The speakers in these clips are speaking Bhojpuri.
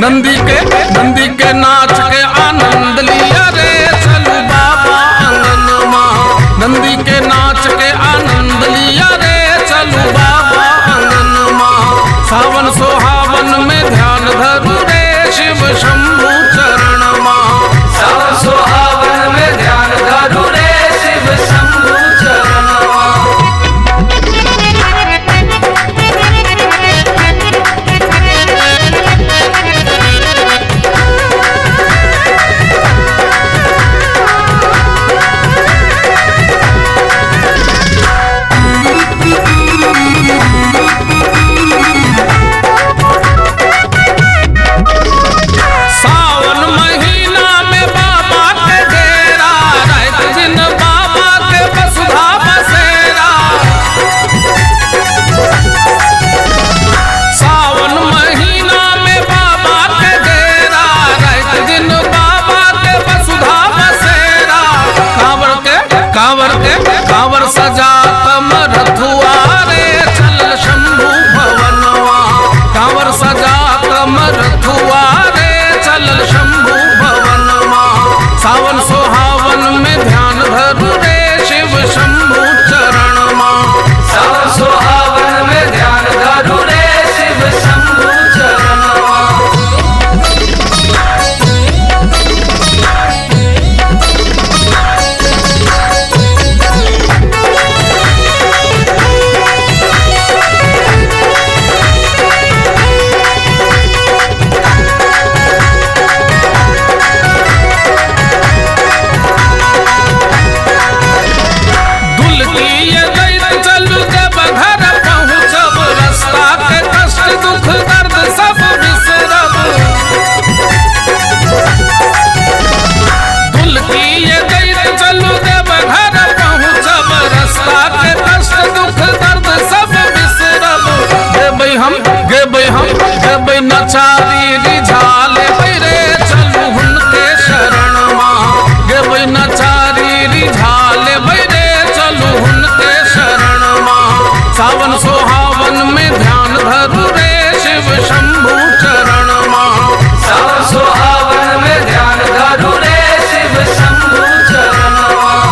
नंदी के नाच के आनंद लिया रे चलू बाबा आंगन माँ। नंदी के नाच के आनंद लिया रे चलू बाबा आंगन माँ। सावन सोहावन में ध्यान धरू रे शिव शंभु चरण माँ। सावन सोहावन में ध्यान धरू रे शिव शंभु चरण माँ। सावन महीना में बाबा के डेरा, रात दिन बाबा के वसुधा बसेरा। सावन महीना में बाबा के डेरा, रात दिन बाबा के वसुधा बसेरा। कांवर सजा तम रथुआ रे चल शंभु भवनवा। कांवर सजा तम रथुआ रे चल शंभु भवनवा। सावन सोहावन में ध्यान धरू रे शिव शंभु चरण माँ। सावन सोहावन में ध्यान धरू रे शिव शंभु चरण माँ। दुल की ये दैत चलू जब घर पहुँचब, रास्ता के कष्ट दुख दर्द सब बिसरब। दुल की ये दैत चलू जब घर पहुँचब, रास्ता के कष्ट दुख दर्द सब बिसरब। गेबै नचारी रिझाले रे चलू हुनके शरण माँ। गेबै नचारी रिझाले रे चलू हुनके शरण माँ। सावन सोहावन में ध्यान धरू रे शिव शंभु चरण माँ। सावन सोहावन में ध्यान धरू रे शिव शंभु चरण माँ।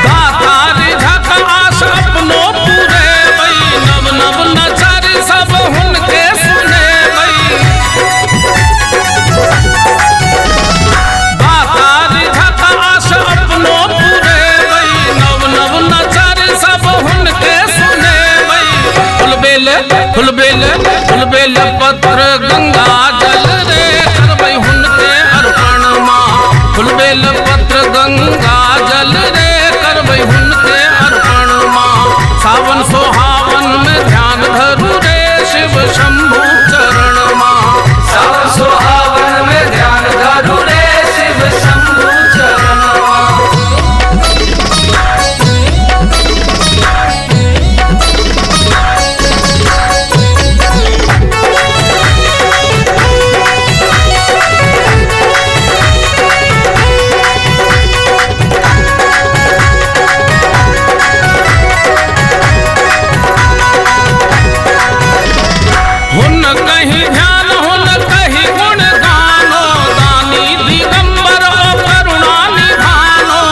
दातारी झक आस अपनो पूरे बई, नव नव नचारी सब हुनके सुने बई। दातारी झक आस अपनो पूरे बई, नव नव नचारी सब हुनके सुने बई। फुलबेल पत्र गंगा जल रे करबै हुनके अर्पण माँ। फुलबेल पत्र गंगा जल रे करबै हुनके अर्पण माँ। सावन सोहावन में ध्यान धरू रे शिव शंभु चरण माँ। सावन सोहावन में ध्यान धरू रे शिव शंभु चरण माँ। हुन कहीं ध्यान हुन कहीं गुण गानो, दानी दिगंबर ओ करुणा निधानो।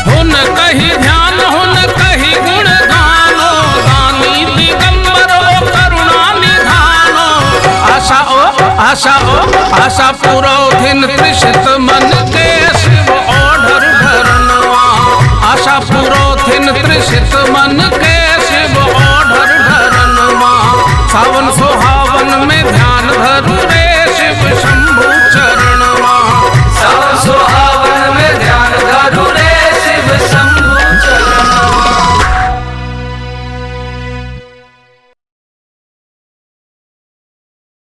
हुन कहीं ध्यान हुन कहीं गुण गानो, दानी दिगंबर ओ करुणा निधानो। आशा पुरोधिन तृषित मन के शिव ओढ़र भरनवा। आशा पुरोधिन तृषित मन के